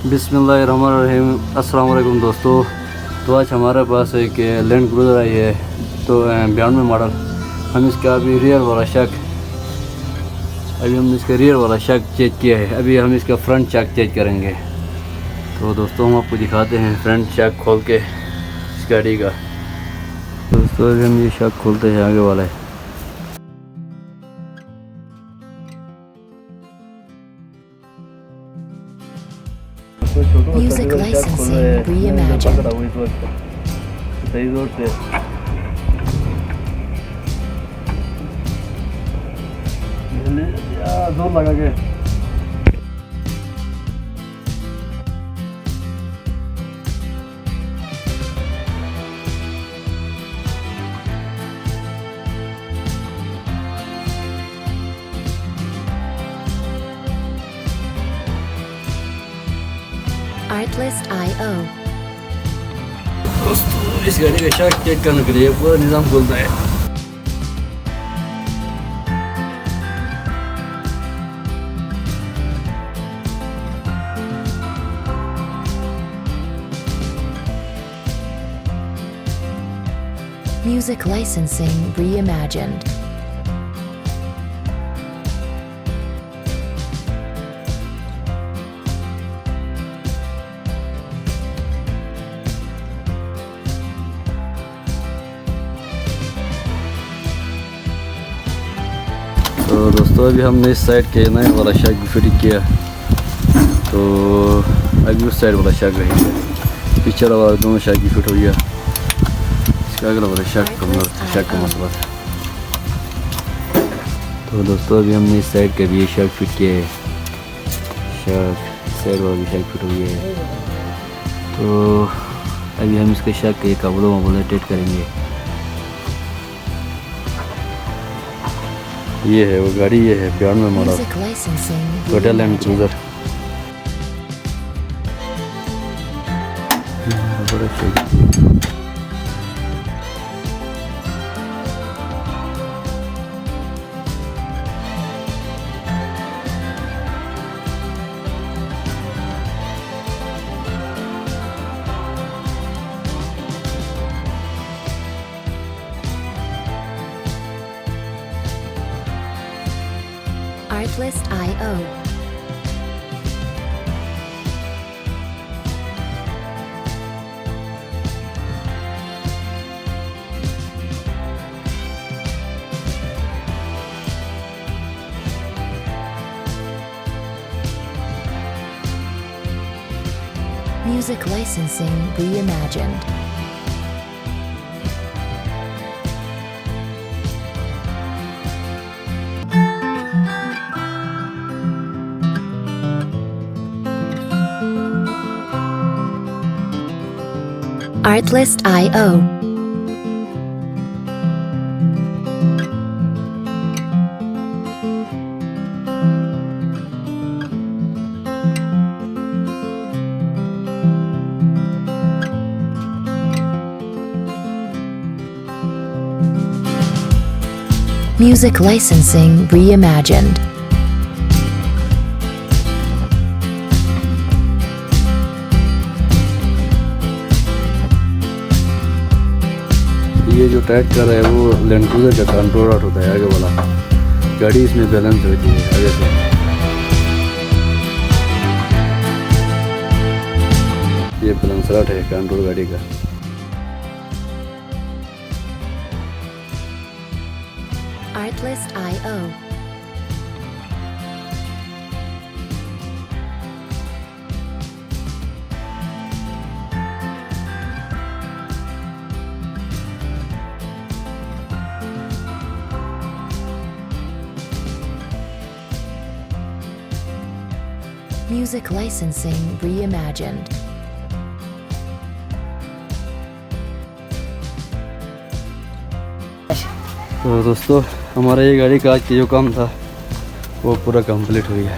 बिस्मिल्लाहिर्रहमानिर्रहीम। अस्सलाम वालेकुम दोस्तों। तो आज हमारे पास एक लैंड क्रूज़र आई है, तो 92 मॉडल। हम इसका अभी रियर वाला शक चेक किया है। अभी हम इसका फ्रंट शक चेक करेंगे। तो दोस्तों हम आपको दिखाते हैं फ्रंट शक खोल के इस गाड़ी का। दोस्तों अभी हम ये शक खोलते हैं, आगे वाला है। Music licensing reimagined. सही जोर से जोर लगा के Artlist.io. दोस्तों इस गाड़ी का शक चेक करने के लिए पूरा निज़ाम खुलता है। Music licensing reimagined. तो दोस्तों अभी हमने इस साइड के नए वाला शक भी फिट किया, तो अभी उस साइड वाला शक रहेगा। पीछे वाला दोनों शक भी फिट हो गया। इसका अगला वाला शक का मसला था। तो दोस्तों अभी हमने इस साइड का भी शक फिट किया है। इस साइड वाला भी शक फिट हो गया है। तो अभी हम इसके शक के कपड़ों टेट करेंगे। ये है वो गाड़ी, ये है 92 model Music licensing total land reimagined. Cruiser. Artlist.io. Music licensing reimagined. Artlist.io. Music licensing reimagined. ये जो टाइट कर रहा है वो लैंड क्रूज़र का कंट्रोल आउट होता है, आगे वाला गाड़ी इसमें बैलेंस होती है आगे से। ये बैलेंस राउट है कंट्रोल गाड़ी का। Artlist.io. Music licensing reimagined. तो दोस्तों हमारा ये गाड़ी का आज की जो काम था वो पूरा कंप्लीट हो गया।